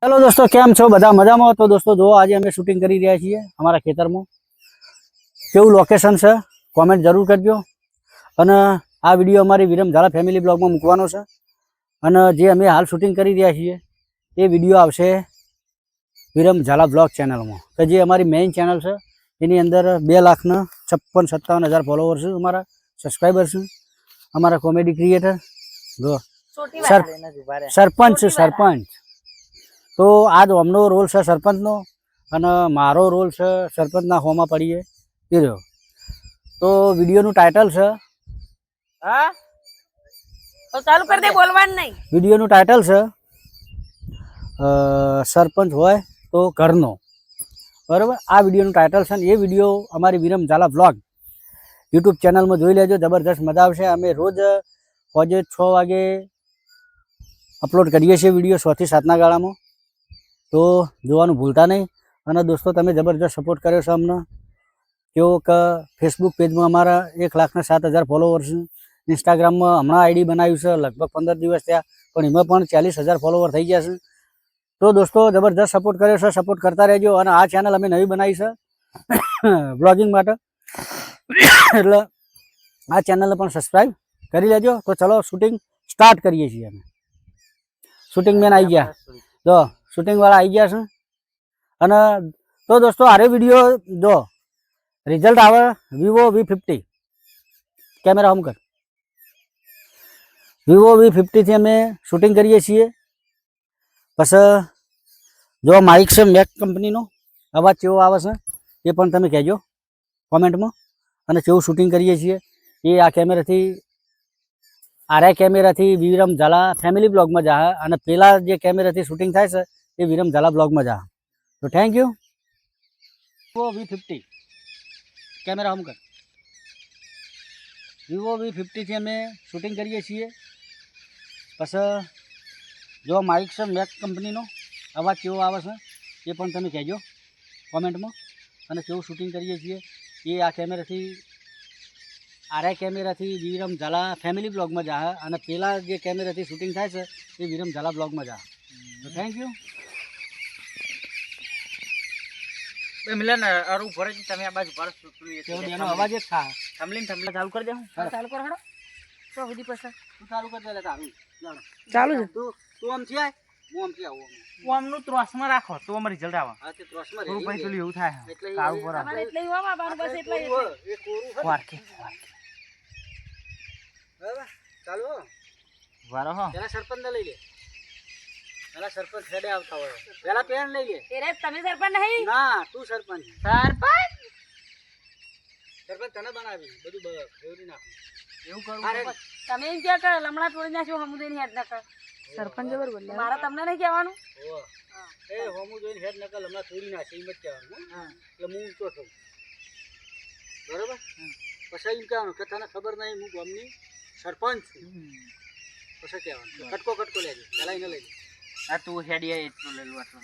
Hello दोस्तों, केम छो बधा मजा में? तो दोस्तों जो आज अमे शूटिंग करी रह्या छीए अमारा खेतर में। केवुं लोकेशन छे कॉमेंट जरूर करजो। अने आ विडियो अमारी विरम झाला फैमिली ब्लॉग में मूकवानो छे। अने जे अमे हाल शूटिंग करी रह्या छीए ए विडियो आवशे विरम झाला ब्लॉग चैनल में। तो जे अमारी मेन चैनल छे एनी अंदर 2,56,57,000 फॉलोवर छे, अमारा सब्सक्राइबर छे। अमारा कॉमेडी क्रिएटर जो सरपंच सरपंच। तो आज हमनो रोल है सरपंच नो अने मारो रोल है सरपंच ना होमा पड़ीए ए रह्यो। तो विडियो नु टाइटल है हाँ तो चालू कर दे, बोलवान नहीं। विडियो नु टाइटल है सरपंच होय तो घरनो। बराबर आ विडियो नु टाइटल है। ये विडियो अमारी विरम झाला व्लॉग यूट्यूब चैनल में जोई लेजो। जबरदस्त मजा आवशे। अमे रोज साँजे 6 वागे अपलोड करीए छीए विडियो 6 થી 7 गाळा में। तो जोवानुं भूलता नहीं। अने दोस्तों तमे जबरदस्त सपोर्ट कर्यो छे अमने। केवो के फेसबुक पेज में अमारा 1,07,000 फॉलोवर छे। इंस्टाग्राम में हमणां आईडी बनाव्युं छे, लगभग 15 दिवस थया, पण एमां पण 40,000 फॉलोवर थई गया छे। तो दोस्तों जबरदस्त सपोर्ट कर्यो छे, सपोर्ट करता रहेजो। अने आ चेनल अमे नवी बनावी छे ब्लॉगिंग माटे, એટલે आ चेनल ने पण सब्सक्राइब करी लेजो। तो चलो शूटिंग स्टार्ट करीए छीए। अमे शूटिंग मैन आई गया, जो शूटिंग वाला आई गया छे। अने तो दोस्तों आरे विडियो जो रिजल्ट आवे Vivo V50 कैमरा हम कर Vivo V50 थी अमे शूटिंग करीए छीए। पछ जो माइक छे मैक कंपनी नो, अवाज केवो आवे छे ए पण तमे कहेजो कॉमेंट में। अने केवुं शूटिंग करीए छीए ए आ कैमरा थी, आरे कैमरा थी विरम झाला फैमिली ब्लॉग में जा। अने पेला जे कैमरा थी शूटिंग थाय छे ए विरम झाला ब्लॉग में जा। तो thank you. Vivo V50 camera हम कर Vivo V50 थी अमे शूटिंग करीए छीए। पछ जो माइक छे मैक कंपनी नो, अवाज केवो आवे छे ए पण तमे कहेजो कॉमेंट में। अने केवुं शूटिंग करीए छीए ए आ कैमरा थी, आरे कैमरा थी विरम झाला फैमिली ब्लॉग में जा। अने पेला जे कैमरा थी शूटिंग थाय छे ए विरम झाला ब्लॉग में जा। तो थैंक यू। मिलन और ऊपर जी तमे आ बाजू पर सुटली केवो देनो अवाज ज था। थमलीन चालू कर दे। हूं चालू कर हड़ो तो हुदी पसा तू चालू कर दे तारू जानो चालू है। तू आम थी आय હું આમ થી આવું वो हमनु ત્રોસ માં રાખો તો અમાર રિઝલ્ટ આવે। આ તે ત્રોસ માં થોડું પૈસું એવું થાય એટલે કાળું પર અમારે એટલે ઈ હોવા બાર બસ એટલે એ કોરું છે વારકે બરાબર ચાલો વારો હો પેલા સરપંચ ને લઈ લે। પેલા સરપંચ હેડે આવતા હોય પેલા પેન લઈ લે। એરે તમે સરપંચ નહીં ના તું સરપંચ સરપંચ સરપંચ તને બનાવી બધું ફેવરી નાખ એવું કરું તમે એમ કે કે લમણા તોડી નાખ્યો હમુદે ની હેડ નકર સરપંચ જબર બોલે મારા તમને નહીં કહેવાનું। ઓ એ હોમુ જોઈને હેડ નકલ હમણાં તોડી નાખે એમ જ કહેવાનું। હા એટલે હું ઊંચો થઉં બરાબર। પછી એમ કહેવાનું કે તને ખબર નહીં હું ગામની સરપંચ છું પછી કહેવાનું કટકો કટકો લેજો પેલા એને લઈ લે। આ તું હેડી આય એટલું લઈ લો આટલું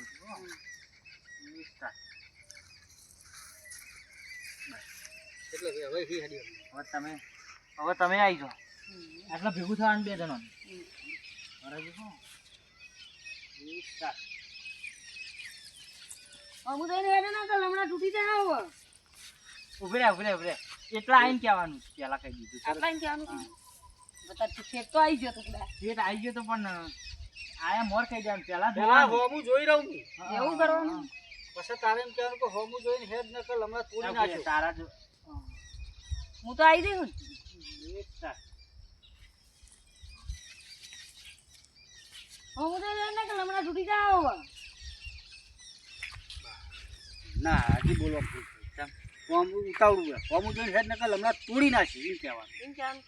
એટલે હવે હી હેડી હવે તમે આવી જાઓ આટલા ભેગું થવાનું બે જણો બરાબર હો સ્ટાર્ટ અમુ તો હેડે ના કલ હમણાં તૂટી જાય હવે ઉભરે એટલા આઈને કહેવાનું પેલા કહી દીધું આટલા ને કહેવાનું બતા ઠીક તો આવી ગયો તો કદાચ પેટ આવી ગયો તો પણ આયા મોર કહી જાય પેલા પેલા હોમુ જોઈ રહું હું એવું કરવાનું પછી તારે એમ કહેવાનું કે હોમુ જોઈને હેડ નકલ હમણાં તોડી નાખ્યો તારા જો હું તો આવી જઈ હું તો હેડે ના કલ હમણાં તૂટી જાય હવે ના હજી બોલો હોમુ ઉતાવળું હોમુ જોઈને હેડ નકલ હમણાં તોડી નાખી એમ કહેવાનું એમ કહેવાનું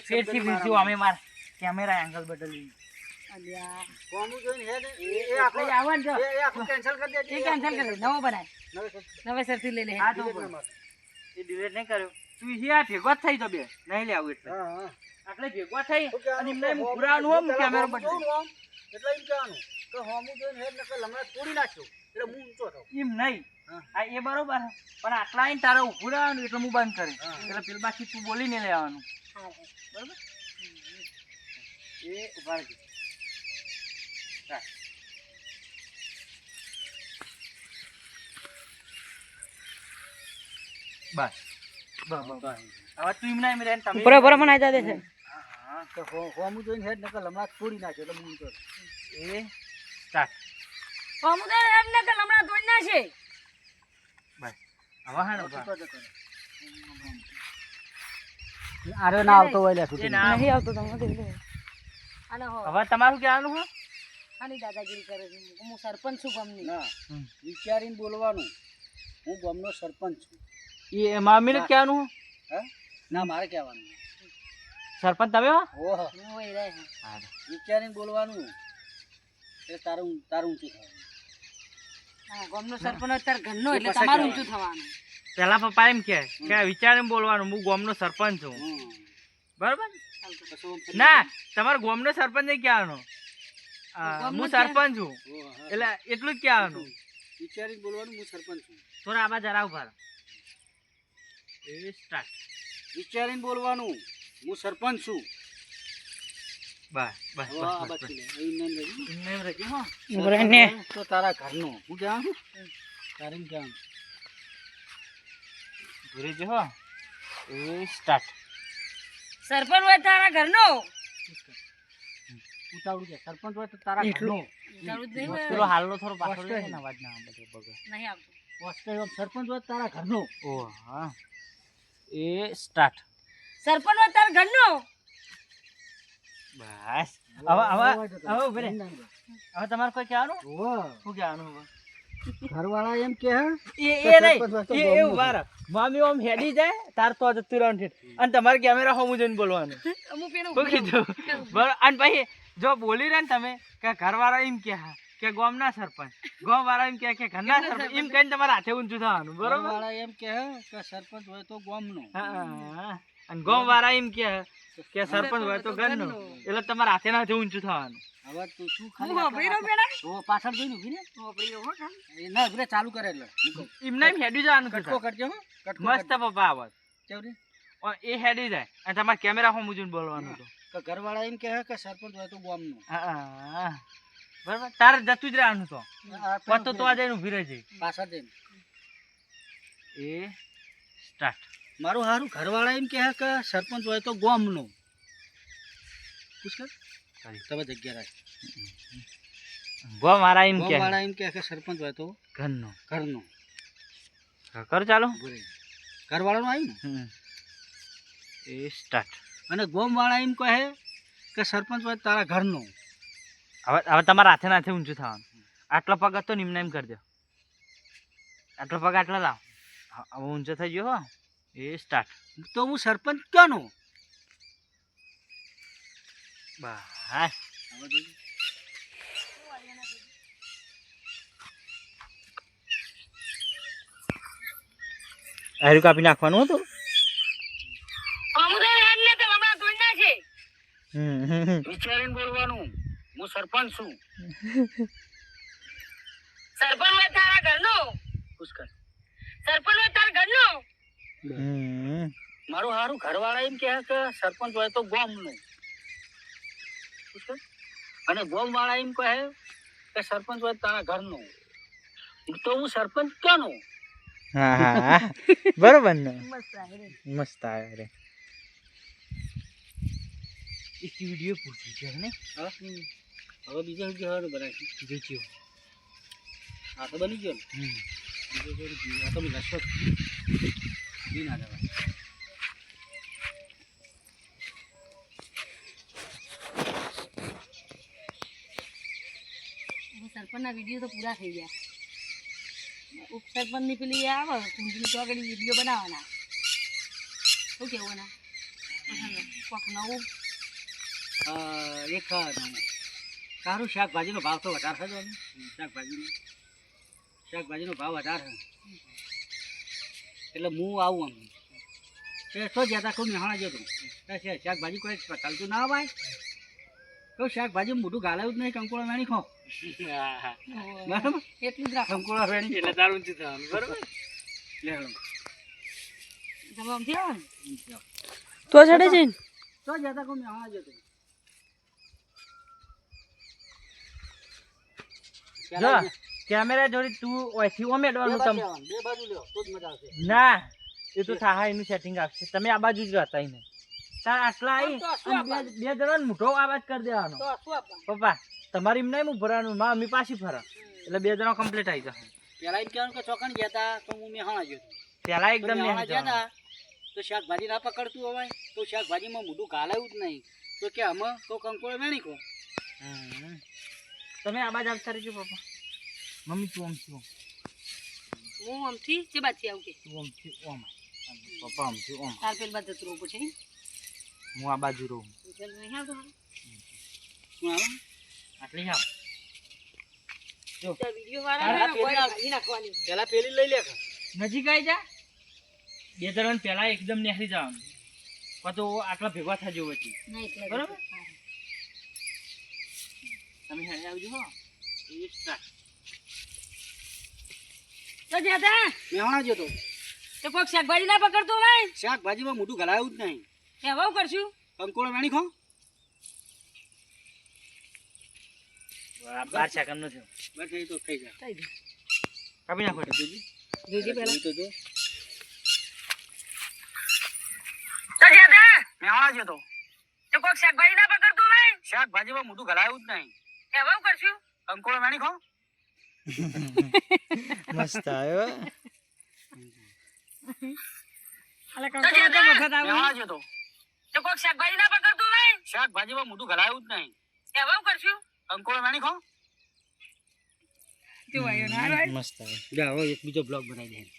ફેરથી અમે માર કેમેરા એંગલ બદલી અલ્યા હોમુ જોઈને હેડ એ આપણે આવવાનું જો એ આખું કેન્સલ કરી દેજે એ કેન્સલ કરી દે નવો બનાય નવેસરથી લઈ લે આ તો એ ડિલીટ નહીં કર્યો તું હિયા ભેગો જ થઈ તો બે નહીં લેવું એટલે હા હા આટલે ભેગો થઈ અને એમને પુરાવાનું હો કેમેરો બદલી એટલે એમ કહેવાનું કે હોમુ જોઈને હેડ નકલ હમણાં તોડી નાખ્યો એટલે હું ઊંચો થઉં એમ નહીં આ એ બરોબર પણ આટલા આઈને તારે ઊભું રહેવાનું એટલે હું બંધ કરે એટલે પેલ બાકી તું બોલીને લેવાનું બરોબર એ ઉભા રહેજો બસ હવે તું એમ ના એમ રહે ને તમે ઉપર મને આવી જાય છે હા તો હોમું જોઈને હેડ નકર હમણાં તોડી નાખ્યો એટલે હું તો એ સ્ટાર્ટ સમુદાય હેડ ને કે હમણાં તોડી નાખે બસ હવે હા ને આરે ના આવતો હોય લે એ છૂટી ના નહીં આવતો તમે દેખ લે આને હો હવે તમારું કહેવાનું હો આની દાદાગીરી કરે છે હું સરપંચ છું ગામની ના વિચારીને બોલવાનું હું ગામનો સરપંચ છું એ મામીને જ કહેવાનું હો હે ના મારે કહેવાનું સરપંચ તમે હો ઓહ હું હોય રહે હા વિચારીને બોલવાનું એ તારું તારું ઊંચું થવાનું હા ગામનો સરપંચ અત્યારે ઘરનો એટલે તમારું ઊંચું થવાનું પેલા પપ્પા એમ કે વિચારીને બોલવાનું હું ગામનો સરપંચ છું બરાબર પછી ના તમારે ગામનો સરપંચ નહીં કહેવાનો હું સરપંચ છું એટલે એટલું જ કહેવાનું વિચારીને બોલવાનું હું સરપંચ છું થોડા આબા જરા ઉભા રહો. એ સ્ટાર્ટ વિચારીને બોલવાનું હું સરપંચ છું બસ બસ હવે આ બાજુ લે. અહીં નહીં લઈ. એમ રહેજો હો સરપંચ તો તારા ઘરનો હું કહેવાનું તારે એમ કહેવાનું ઘરે જો હો એ સ્ટાર્ટ સરપંચ હોય તારા ઘરનો ઉતાવળું છે સરપંચ હોય તો તારા ઘરનો તારું જ નહીં હોય. પેલો હાલનો થોડો પાછળ લે ને અવાજ ના આવે બધો બગડે. નહીં આવતું વાસ્તવિક સરપંચ હોય તો તારા ઘરનો ઓ હા એ સ્ટાર્ટ સરપંચ હોય તારા ઘરનો બસ હવે ઉભી રહે. હવે તમારે કોઈ કહેવાનું ઓહ શું કહેવાનું હવે ઘરવાળા એમ કે એ નહીં એ ઉભા રહો. મામી આમ હેડી જાય તાર તો જતું રહેવાનું છે અને તમારે કેમેરા હોમું જોઈને બોલવાનું અમુક પેલું શું કીધું બરાબર અને પછી જો બોલી રહ્યા ને તમે કે ઘરવાળા એમ કે ગામના સરપંચ ગામવાળા એમ કે ઘરના સરપંચ એમ કહીને તમારે હાથે ઊંચું થવાનું બરોબર ઘરવાળા એમ કે સરપંચ હોય તો ગામનો હા અને ગામવાળા એમ કે સરપંચ હોય તો ઘરનો એટલે તમારે હાથે ના હાથે ઊંચું થવાનું હવે તું શું હું વાપરી રહ્યો પેલા તો પાછળ જોઈને ઊભી રે વાપરી રહ્યો હો કામ. એ ના ઊભી રે ચાલુ કરે એટલે મૂકો. એમને એમ હેડી જવાનું છે કટકો કરજો હો કટકો મસ્ત પપ્પા આવત કેવું રે એ હેડી જાય અને તમારે કેમેરા હોમું જોઈને બોલવાનું તો કે ઘરવાળા એમ કે સરપંચ હોય તો ગામનો હા બરાબર તારે જતું જ રહેવાનું તો આ પતો તો આ જઈને ઊભી રહેજે પાછળ જઈને એ સ્ટાર્ટ મારું હારું ઘરવાળા એમ કે સરપંચ હોય તો ગામનો પુષ્કર તમે જગ્યા રાખ મારા એમ કે ગામવાળા એમ કે સરપંચ હોય તો ઘરનો ઘરનો કરો ચાલો ઊભું રહી. ઘરવાળાનું આવ્યું ને એ સ્ટાર્ટ અને ગામવાળા એમ કહે કે સરપંચ હોય તો તારા ઘરનો હવે તમારા હાથે નાથે ઊંચું થવાનું આટલો પગ હતો નિમ્ન એમ કરી દો આટલો પગ આટલો લાવ હવે ઊંચો થઈ ગયો હો એ સ્ટાર્ટ તો હું સરપંચ ક્યાંનો બસ આયરું કાપી નાખવાનું હતું સમુદાય હેડ ને કે હમણાં તોડી નાખે વિચારીને બોલવાનું હું સરપંચ છું સરપંચ હોય તારા ઘરનો પુષ્કર સરપંચ હોય તારા ઘરનો મારું હારું ઘરવાળા એમ કે સરપંચ હોય તો ગામનો પુષ્કર અને ગામવાળા એમ કહે કે સરપંચ હોય તો તારા ઘરનો તો હું સરપંચ ક્યાંનો હા બરોબર ને મસ્ત આવે રે. મસ્ત આવે રે એક વિડીયો પૂછી છે ને હવે બીજા શું કહેવાનું બનાવી જોજો આ તો બની ગયો ને બીજો જોડે આ તો લશો જી ના દેવાય સરપંચના વિડીયો તો પૂરા થઈ ગયા ઉપસરપંચની પેલી આવે કુંજની તો આગળ વિડીયો બનાવવાના શું કેવું એના કોક નવું એક સારું શાકભાજીનો ભાવ તો વધારે છે શાકભાજીનો ભાવ વધારે છે એટલે હું આવું આમ એ તો જતા કોઈ મહેણા જતો શાકભાજી કોઈ ચાલતું ના ભાઈ કહું શાકભાજી મોટું ગાલાયું જ નહીં કંકોળા વેણી ખો બરાબર એટલું જ રાખો કંકોળા વેણી એટલે તારું ઊંચું થવાનું બરાબર તમે આમથી આવો ને તો ચડે છે તો જતા કોઈ મહેણા જતો જો કેમેરા જોડી તું ઓયથી ઓમે ડવાનું તમ બે બાજુ લ્યો તો જ મજા આવશે. ના એ તો થાહા એનું સેટિંગ આવશે તમે આ બાજુ જ રહેતા ને તાર આટલા આવી તો શું અને બે જણાને મોટો આવાજ કરી દેવાનો તો શું આપવાનું? પપ્પા તમારી એમ નહીં હું ભરવાનું માં મમ્મી પાછી ફરા એટલે બે જણા કમ્પ્લીટ આવી જશે પેલા એમ કહેવાનું કે ચોકણ ગયા હતા તો હું મેહાણા ગયો હતો. પેલા એકદમ મેહાણા નહીં ગયા હતા તો શાકભાજી ના પકડતું હોય તો શાકભાજીમાં મોઢું ઘાલાયું જ નહીં તો કે આમાં તો કંકોડો વેણી કો. તમે આ બાજુ આવતા રહેજો પપ્પા મમ્મી તું આમ છું હું આમથી જે બાજથી આવું કે તું આમ છું ઓમ પપ્પા આમ છું ઓમ તાર પેલ બાદ જતું રહું પછી હું આ બાજુ રહું નહીં આવતો હારું. શું આવે? આટલી આવ તો વિડીયો વાળા તારા ને પેલી કોઈ આવ. ભાગી નાખવાની. પેલા પેલી લઈ લે કે. નજીક આવી જા બે જણા પેલા એકદમ નેહરી જવાનું પછી આટલા ભેગા થજો પછી ના એટલે બરાબર? હા. તમે હેડે આવજો હો એક સ્ટાર્ટ તો જ્યાં મેહાણા ગયો તો તો કોઈક શાકભાજી ના પકડતું હોય શાકભાજીમાં મોઢું ઘાલાયું જ નહીં એ હવે હું કરશું કંકોડો વેણી ખો. 12 સેકન્ડ નો થયો બસ એ તો થઈ જાય. થઈ ગયું કાપી નાખો જોજી. જોજે પહેલા તો જો તો જ્યાં મેહાણા ગયો તો તો કોઈક શાકભાજી ના પકડતું હોય શાકભાજીમાં મોઢું ઘાલાયું જ નહીં એ હવે હું કરશું કંકોડો વેણી ખો. મસ્ત આવ્યો અલા કંકોડો તો વખત આવે મેહાણા ગયો તો તો કોઈક શાકભાજી ના પકડતું હોય શાકભાજીમાં મોઢું ઘાલાયું જ નહીં એ હવે હું કરશું કંકોડો વેણી ખો. જો આવ્યો ના આવ્યો મસ્ત આવ્યો જા હવે એક બીજો બ્લોગ બનાવી દે.